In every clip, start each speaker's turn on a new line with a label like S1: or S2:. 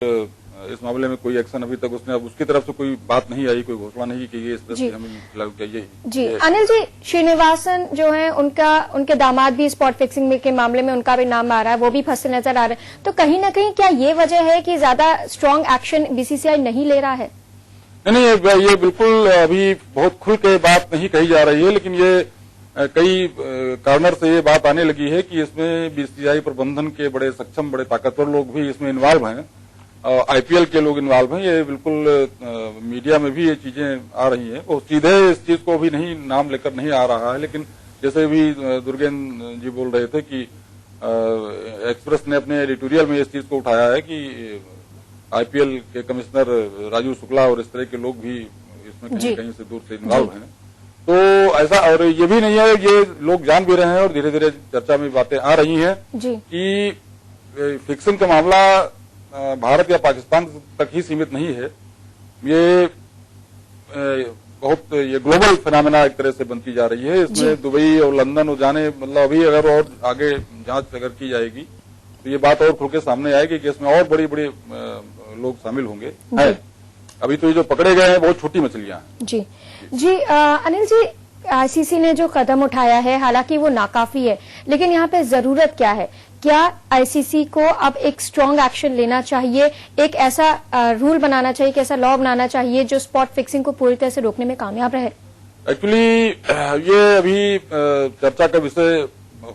S1: इस मामले में कोई एक्शन अभी तक उसने, अब उसकी तरफ से कोई बात नहीं आई, कोई घोषणा नहीं कि ये इस तरह से हमें लागू किया।
S2: जी अनिल जी, श्रीनिवासन जो है उनके दामाद भी स्पॉट फिक्सिंग के मामले में उनका भी नाम आ रहा है, वो भी फंसे नजर आ रहे हैं। तो कहीं ना कहीं क्या ये वजह है कि ज्यादा स्ट्रांग एक्शन बीसीसीआई नहीं ले रहा है?
S1: नहीं, ये बिल्कुल अभी बहुत खुल के बात नहीं कही जा रही है, लेकिन ये कई कॉर्नर से ये बात आने लगी है कि इसमें बीसीसीआई प्रबंधन के बड़े सक्षम, बड़े ताकतवर लोग भी इसमें इन्वॉल्व हैं, आईपीएल के लोग इन्वॉल्व हैं। ये बिल्कुल मीडिया में भी ये चीजें आ रही हैं, और सीधे इस चीज को भी नहीं नाम लेकर नहीं आ रहा है, लेकिन जैसे भी दुर्गेंद्र जी बोल रहे थे कि एक्सप्रेस ने अपने एडिटोरियल में इस चीज को उठाया है कि आईपीएल के कमिश्नर राजू शुक्ला और इस तरह के लोग भी इसमें कहीं कहीं से दूर से इन्वॉल्व हैं। तो ऐसा, और ये भी नहीं है, ये लोग जान भी रहे हैं और धीरे धीरे चर्चा में बातें आ रही हैं कि फिक्सिंग का मामला भारत या पाकिस्तान तक ही सीमित नहीं है, ये बहुत ये ग्लोबल फिनोमेना एक तरह से बनती जा रही है। इसमें दुबई और लंदन और जाने, मतलब अभी अगर और आगे जांच अगर की जाएगी तो ये बात और खुल के सामने आएगी कि इसमें और बड़ी बड़ी लोग शामिल होंगे। अभी तो ये जो पकड़े गए हैं बहुत छोटी मछलियां हैं।
S2: जी अनिल जी, आईसीसी ने जो कदम उठाया है हालांकि वो नाकाफी है, लेकिन यहाँ पे जरूरत क्या है? क्या आईसीसी को अब एक स्ट्रांग एक्शन लेना चाहिए, एक ऐसा रूल बनाना चाहिए, एक ऐसा लॉ बनाना चाहिए जो स्पॉट फिक्सिंग को पूरी तरह से रोकने में कामयाब रहे?
S1: एक्चुअली ये अभी चर्चा का विषय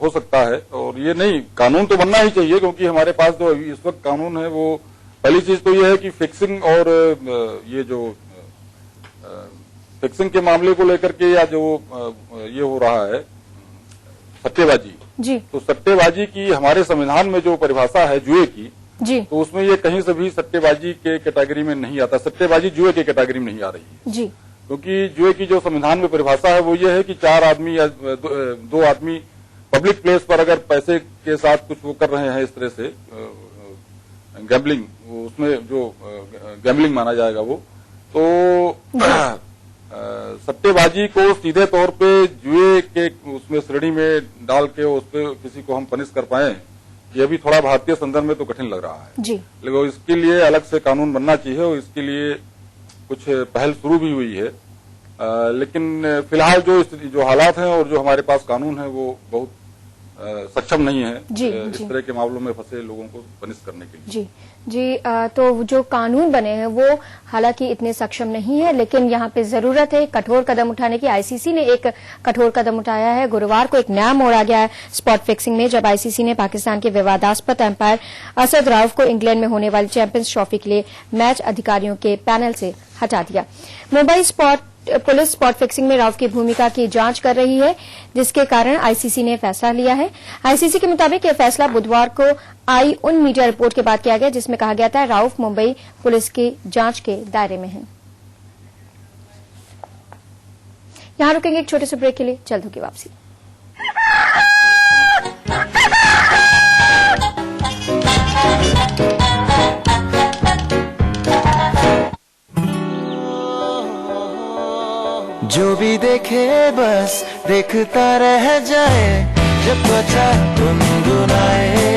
S1: हो सकता है, और ये नहीं, कानून तो बनना ही चाहिए, क्योंकि हमारे पास जो इस वक्त कानून है वो पहली चीज तो ये है कि फिक्सिंग और ये जो फिक्सिंग के मामले को लेकर के या जो ये हो रहा है सट्टेबाजी
S2: जी,
S1: तो सट्टेबाजी की हमारे संविधान में जो परिभाषा है जुए की
S2: जी,
S1: तो उसमें ये कहीं से भी सट्टेबाजी के कैटेगरी में नहीं आता, सट्टेबाजी जुए के कैटेगरी में नहीं आ रही है
S2: जी,
S1: क्योंकि जुए की जो संविधान में परिभाषा है वो ये है कि 4 आदमी या 2 आदमी पब्लिक प्लेस पर अगर पैसे के साथ कुछ वो कर रहे हैं इस तरह से गैम्बलिंग, उसमें जो गैम्बलिंग माना जाएगा वो, तो सट्टेबाजी को सीधे तौर पे जुए के उसमें श्रेणी में डाल के उस पर किसी को हम पनिश कर पाए, ये भी थोड़ा भारतीय संदर्भ में तो कठिन लग रहा है
S2: जी।
S1: लेकिन इसके लिए अलग से कानून बनना चाहिए और इसके लिए कुछ पहल शुरू भी हुई है, लेकिन फिलहाल जो हालात हैं और जो हमारे पास कानून है वो बहुत सक्षम नहीं है इस तरह के मामलों में फंसे लोगों को पनिश करने के लिए।
S2: जी, तो जो कानून बने हैं वो हालांकि इतने सक्षम नहीं है, लेकिन यहाँ पे जरूरत है कठोर कदम उठाने की। आईसीसी ने एक कठोर कदम उठाया है। गुरुवार को एक नया मोड़ आ गया है स्पॉट फिक्सिंग में, जब आईसीसी ने पाकिस्तान के विवादास्पद एम्पायर असद राउफ को इंग्लैंड में होने वाली चैंपियंस ट्रॉफी के लिए मैच अधिकारियों के पैनल से हटा दिया। मुंबई पुलिस स्पॉट फिक्सिंग में राउफ की भूमिका की जांच कर रही है, जिसके कारण आईसीसी ने फैसला लिया है। आईसीसी के मुताबिक यह फैसला बुधवार को आई उन मीडिया रिपोर्ट के बाद किया गया जिसमें कहा गया था राउफ मुंबई पुलिस की जांच के दायरे में है। यहां रुकेंगे एक छोटे से ब्रेक के लिए, जल्द होगी वापसी।
S3: जो भी देखे बस देखता रह जाए, जब त्वचा गुनगुनाए,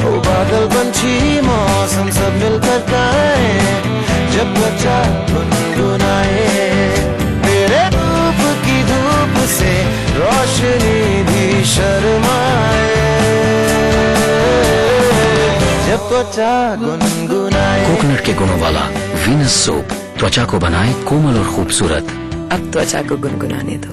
S3: ओ बादल पंछी मौसम सब मिलकर गाए, जब त्वचा गुनगुनाए, तेरे रूप की धूप से रोशनी भी शर्माए, जब त्वचा गुनगुनाए।
S4: कोकोनट के गुणों वाला वीनस सोप त्वचा को बनाए कोमल और खूबसूरत।
S5: अब त्वचा को गुनगुनाने दो।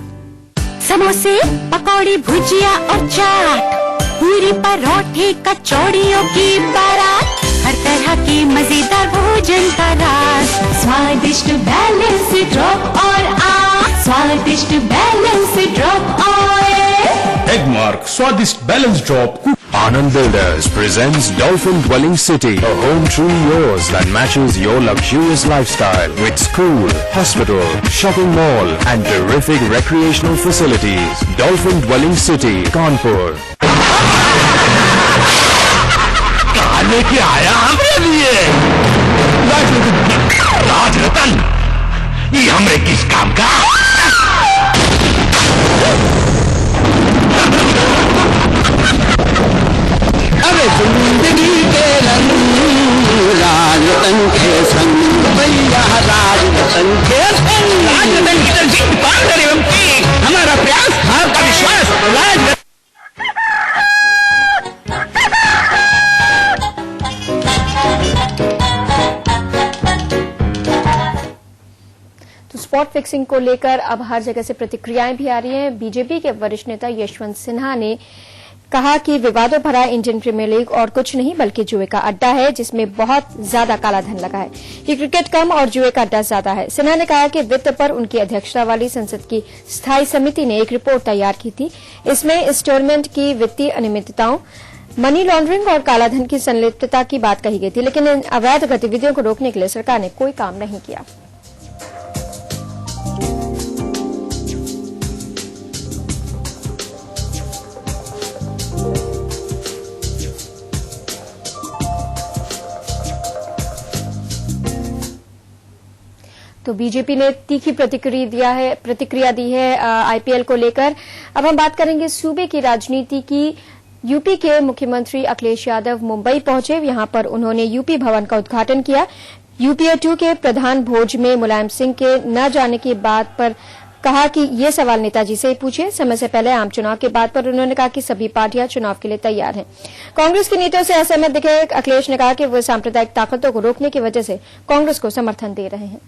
S5: समोसे, पकौड़ी, भुजिया और चाट, पूरी परोठे, कचौड़ियों की बारात, हर तरह की मजेदार भोजन का राज, स्वादिष्ट बैलेंस ड्रॉप और स्वादिष्ट बैलेंस ड्रॉप ऑयल।
S6: एगमार्क स्वादिष्ट balance drop.
S7: Anand Builders presents Dolphin Dwelling City, a home truly yours that matches your luxurious lifestyle with school, hospital, shopping mall and terrific recreational facilities. Dolphin Dwelling City, Kanpur.
S6: कहाँ लेके आया हमरे लिए? राजरतन, ये हमरे किस काम का? अरे जिंदगी के रंग राजरतन की तरजीह पारदर्शी एवं तेज हमारा प्रयास, आपका विश्वास।
S2: तो स्पॉट फिक्सिंग को लेकर अब हर जगह से प्रतिक्रियाएं भी आ रही हैं। बीजेपी के वरिष्ठ नेता यशवंत सिन्हा ने कहा कि विवादों भरा इंडियन प्रीमियर लीग और कुछ नहीं बल्कि जुए का अड्डा है जिसमें बहुत ज्यादा काला धन लगा है। ये क्रिकेट कम और जुए का अड्डा ज्यादा है। सिन्हा ने कहा कि वित्त पर उनकी अध्यक्षता वाली संसद की स्थायी समिति ने एक रिपोर्ट तैयार की थी। इसमें इंस्टॉलमेंट की वित्तीय अनियमितताओं, मनी लॉन्ड्रिंग और कालाधन की संलिप्तता की बात कही गई थी, लेकिन इन अवैध गतिविधियों को रोकने के लिए सरकार ने कोई काम नहीं किया। तो बीजेपी ने तीखी प्रतिक्रिया दी है आईपीएल को लेकर। अब हम बात करेंगे सूबे की राजनीति की। यूपी के मुख्यमंत्री अखिलेश यादव मुंबई पहुंचे। यहां पर उन्होंने यूपी भवन का उद्घाटन किया। यूपीए 2 के प्रधान भोज में मुलायम सिंह के न जाने की बात पर कहा कि ये सवाल नेताजी से ही पूछे। समय से पहले आम चुनाव के बाद पर उन्होंने कहा कि सभी पार्टियां चुनाव के लिए तैयार हैं। कांग्रेस के नेताओं से असहमत दिखे अखिलेश ने कहा कि वे सांप्रदायिक ताकतों को रोकने की वजह से कांग्रेस को समर्थन दे रहे हैं।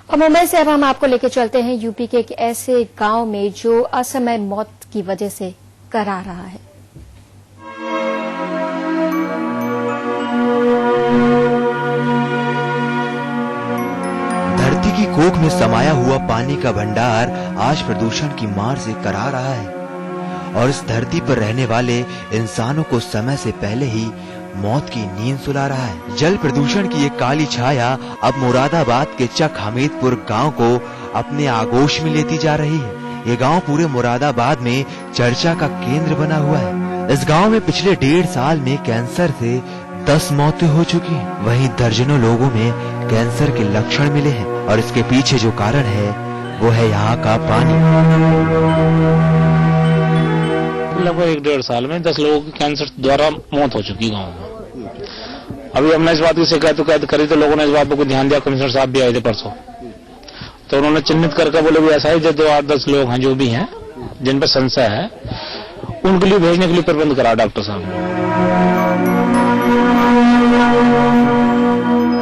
S2: और मुंबई से अब हम आपको लेकर चलते हैं यूपी के एक ऐसे गांव में जो असमय मौत की वजह से करा रहा है।
S8: धरती की कोख में समाया हुआ पानी का भंडार आज प्रदूषण की मार से करा रहा है और इस धरती पर रहने वाले इंसानों को समय से पहले ही मौत की नींद सुला रहा है। जल प्रदूषण की ये काली छाया अब मुरादाबाद के चक हमीदपुर गांव को अपने आगोश में लेती जा रही है। ये गांव पूरे मुरादाबाद में चर्चा का केंद्र बना हुआ है। इस गांव में पिछले 1.5 साल में कैंसर से 10 मौतें हो चुकी हैं। वहीं दर्जनों लोगों में कैंसर के लक्षण मिले हैं और इसके पीछे जो कारण है वो है यहाँ का पानी।
S9: लगभग 1.5 साल में 10 लोगों की कैंसर द्वारा मौत हो चुकी गांव में। अभी हमने इस बात की शिकायत करी तो लोगों ने इस बात पर ध्यान दिया। कमिश्नर साहब भी आए थे परसों, तो उन्होंने चिन्हित करके बोले भी ऐसा है जो 8-10 लोग हैं जो भी हैं जिन पर संशय है उनके लिए भेजने के लिए प्रबंध करा डॉक्टर साहब ने।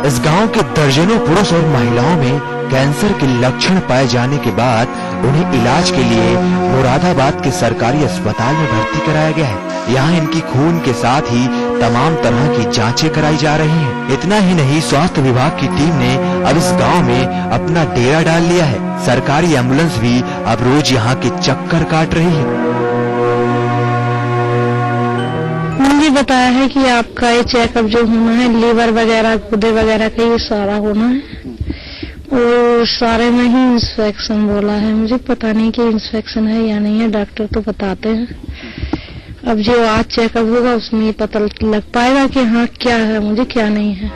S8: इस गांव के दर्जनों पुरुष और महिलाओं में कैंसर के लक्षण पाए जाने के बाद उन्हें इलाज के लिए मुरादाबाद के सरकारी अस्पताल में भर्ती कराया गया है। यहाँ इनकी खून के साथ ही तमाम तरह की जांचें कराई जा रही हैं। इतना ही नहीं, स्वास्थ्य विभाग की टीम ने अब इस गांव में अपना डेरा डाल लिया है। सरकारी एम्बुलेंस भी अब रोज यहाँ के चक्कर काट रही है।
S10: मुझे बताया है कि आपका ये चेकअप जो होना है, लीवर वगैरह गुर्दे वगैरह का ये सारा होना है और सारे में ही इंस्पेक्शन बोला है। मुझे पता नहीं कि इंस्पेक्शन है या नहीं है, डॉक्टर तो बताते हैं। अब जो आज चेकअप होगा उसमें पता लग पाएगा कि हाँ क्या है मुझे क्या नहीं है।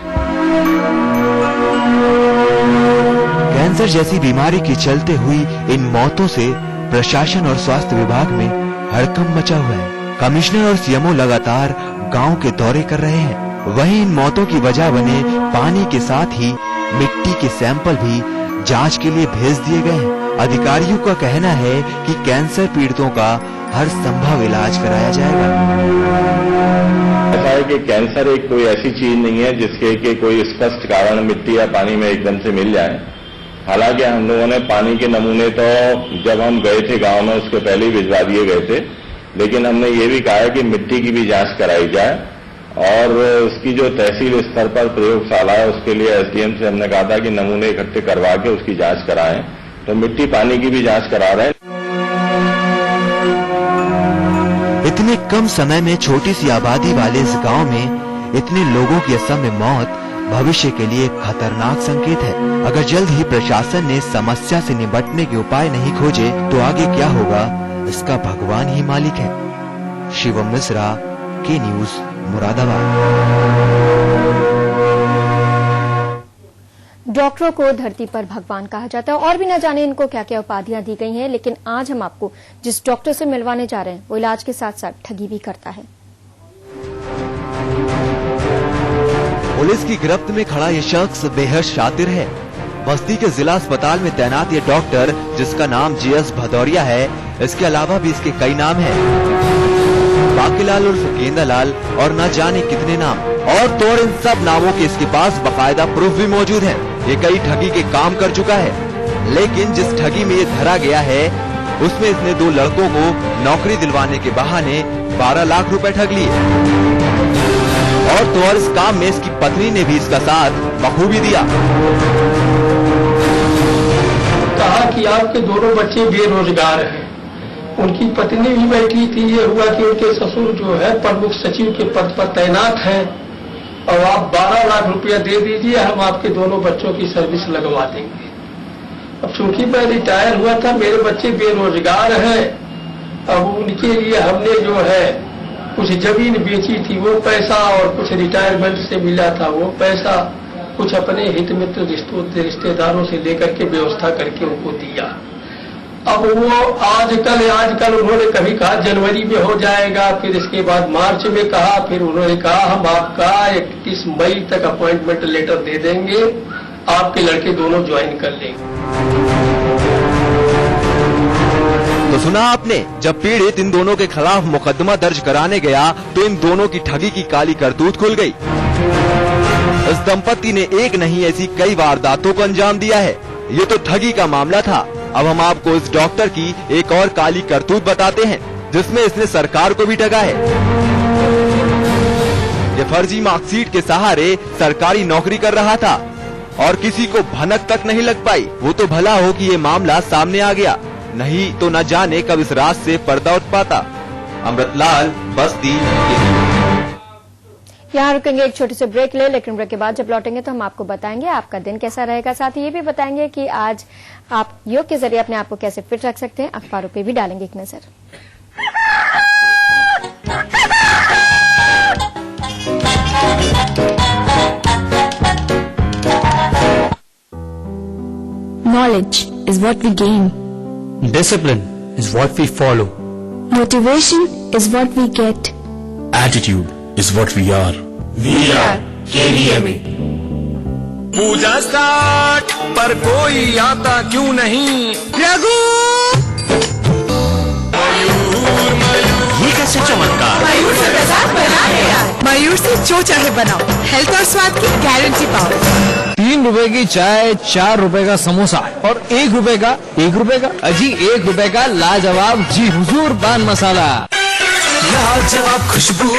S8: कैंसर जैसी बीमारी के चलते हुई इन मौतों से प्रशासन और स्वास्थ्य विभाग में हड़कंप मचा हुआ है। कमिश्नर और सीएमओ लगातार गांव के दौरे कर रहे हैं। वहीं इन मौतों की वजह बने पानी के साथ ही मिट्टी के सैंपल भी जांच के लिए भेज दिए गए हैं। अधिकारियों का कहना है कि कैंसर पीड़ितों का हर संभव इलाज कराया जाएगा।
S11: ऐसा है कि कैंसर एक कोई ऐसी चीज नहीं है जिसके कि कोई स्पष्ट कारण मिट्टी या पानी में एकदम से मिल जाए। हालांकि हम लोगों ने पानी के नमूने तो जब हम गए थे गांव में उसके पहले ही भिजवा दिए गए थे, लेकिन हमने ये भी कहा है कि मिट्टी की भी जांच कराई जाए और उसकी जो तहसील स्तर पर प्रयोगशाला है उसके लिए एसडीएम से हमने कहा था कि नमूने इकट्ठे करवा के उसकी जांच कराएं। तो मिट्टी पानी की भी जांच करा रहे हैं।
S8: इतने कम समय में छोटी सी आबादी वाले इस गांव में इतने लोगों की असमय मौत भविष्य के लिए एक खतरनाक संकेत है। अगर जल्द ही प्रशासन ने समस्या से निपटने के उपाय नहीं खोजे तो आगे क्या होगा इसका भगवान ही मालिक है। शिवम मिश्रा, के न्यूज, मुरादाबाद।
S2: डॉक्टरों को धरती पर भगवान कहा जाता है और भी न जाने इनको क्या क्या उपाधियां दी गई हैं, लेकिन आज हम आपको जिस डॉक्टर से मिलवाने जा रहे हैं वो इलाज के साथ साथ ठगी भी करता है।
S8: पुलिस की गिरफ्त में खड़ा ये शख्स बेहद शातिर है। बस्ती के जिला अस्पताल में तैनात ये डॉक्टर, जिसका नाम JS भदौरिया है, इसके अलावा भी इसके कई नाम हैं। बाकीलाल उर्फ गेंदालाल और न जाने कितने नाम, और तो और इन सब नामों के इसके पास बाकायदा प्रूफ भी मौजूद है। ये कई ठगी के काम कर चुका है, लेकिन जिस ठगी में ये धरा गया है उसमें इसने 2 लड़कों को नौकरी दिलवाने के बहाने 12 लाख रुपए ठग लिए। और तो और इस काम में इसकी पत्नी ने भी इसका साथ बखूबी दिया।
S12: कहा कि आपके दोनों बच्चे बेरोजगार हैं। उनकी पत्नी भी बैठी थी। ये हुआ कि उनके ससुर जो है प्रमुख सचिव के पद पर तैनात हैं और आप 12 लाख रुपया दे दीजिए, हम आपके दोनों बच्चों की सर्विस लगवा देंगे। अब चूंकि मैं रिटायर हुआ था, मेरे बच्चे बेरोजगार हैं, अब उनके लिए हमने जो है कुछ जमीन बेची थी, वो पैसा और कुछ रिटायरमेंट से मिला था वो पैसा कुछ अपने हित मित्र रिश्तेदारों से लेकर के व्यवस्था करके उनको दिया। अब वो आजकल उन्होंने कभी कहा जनवरी में हो जाएगा, फिर इसके बाद मार्च में कहा, फिर उन्होंने कहा हम आपका 31 मई तक अपॉइंटमेंट लेटर दे देंगे, आपके लड़के दोनों ज्वाइन कर लेंगे।
S8: तो सुना आपने, जब पीड़ित इन दोनों के खिलाफ मुकदमा दर्ज कराने गया तो इन दोनों की ठगी की काली करतूत खुल गई। इस दंपति ने एक नहीं ऐसी कई वारदातों को अंजाम दिया है। ये तो ठगी का मामला था। अब हम आपको इस डॉक्टर की एक और काली करतूत बताते हैं, जिसमें इसने सरकार को भी ठगा है। ये फर्जी मार्कशीट के सहारे सरकारी नौकरी कर रहा था और किसी को भनक तक नहीं लग पाई। वो तो भला हो कि ये मामला सामने आ गया, नहीं तो न जाने कब इस राज से पर्दा उठ पाता। अमृतलाल, बस्ती।
S2: यहाँ रुकेंगे एक छोटे से ब्रेक ले, लेकिन ब्रेक के बाद जब लौटेंगे तो हम आपको बताएंगे आपका दिन कैसा रहेगा। साथ ही ये भी बताएंगे कि आज आप योग के जरिए अपने आप को कैसे फिट रख सकते हैं। अखबारों पे भी डालेंगे एक नजर।
S13: Knowledge is what we gain.
S14: Discipline is what we follow.
S13: Motivation is what we get.
S14: Attitude is what we are.
S3: We are KDMA. Puja start, पर कोई आता क्यों नहीं? रघु
S6: ये कैसे चमत्कार?
S5: मयूर से प्रसाद बना गया। मयूर से जो चाहे बनाओ, हेल्थ और स्वाद की गारंटी पाओ।
S14: 3 रुपए की चाय, 4 रुपए का समोसा और 1 रुपए का अजी 1 रुपए का लाजवाब जी हुजूर पान मसाला।
S3: लाजवाब खुशबू,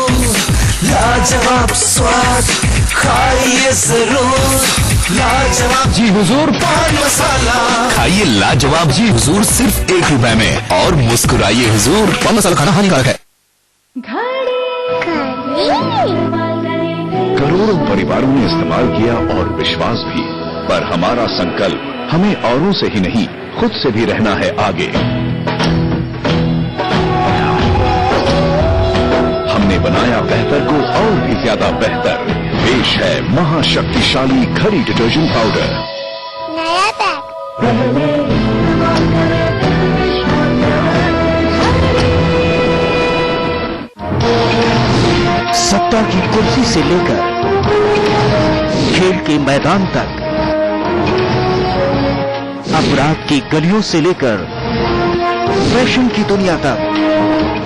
S3: लाजवाब स्वाद, खाइए जरूर लाजवाब
S14: जी हुजूर
S3: पान मसाला।
S6: खाइए लाजवाब जी हुजूर सिर्फ 1 रुपए में और मुस्कुराइए हुजूर। पान मसाला खाना हानिकारक है।
S15: करोड़ों परिवारों ने इस्तेमाल किया और विश्वास भी, पर हमारा संकल्प हमें औरों से ही नहीं खुद से भी रहना है आगे। हमने बनाया बेहतर को और भी ज्यादा बेहतर। पेश है महाशक्तिशाली खड़ी डिटर्जेंट पाउडर।
S16: नया पैक।
S17: सत्ता की कुर्सी से लेकर खेल के मैदान तक, अपराध की गलियों से लेकर फैशन की दुनिया तक,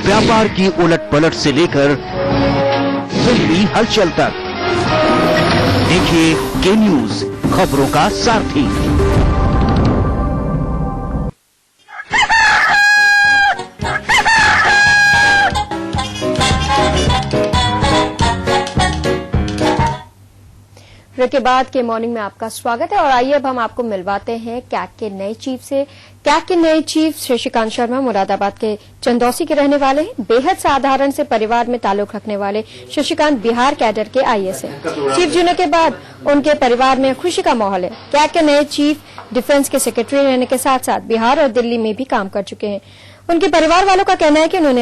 S17: व्यापार की उलट पलट से लेकर फिल्मी हलचल तक, देखिए के न्यूज, खबरों का सारथी।
S2: ब्रेक के बाद के मॉर्निंग में आपका स्वागत है और आइए अब हम आपको मिलवाते हैं कैग के नए चीफ से। कैग के नए चीफ शशिकांत शर्मा मुरादाबाद के चंदौसी के रहने वाले हैं। बेहद साधारण से परिवार में ताल्लुक रखने वाले शशिकांत बिहार कैडर के आईएएस हैं। चीफ चुनने के बाद उनके परिवार में खुशी का माहौल है। कैग के नए चीफ डिफेंस के सेक्रेटरी रहने के साथ साथ बिहार और दिल्ली में भी काम कर चुके हैं। उनके परिवार वालों का कहना है कि उन्होंने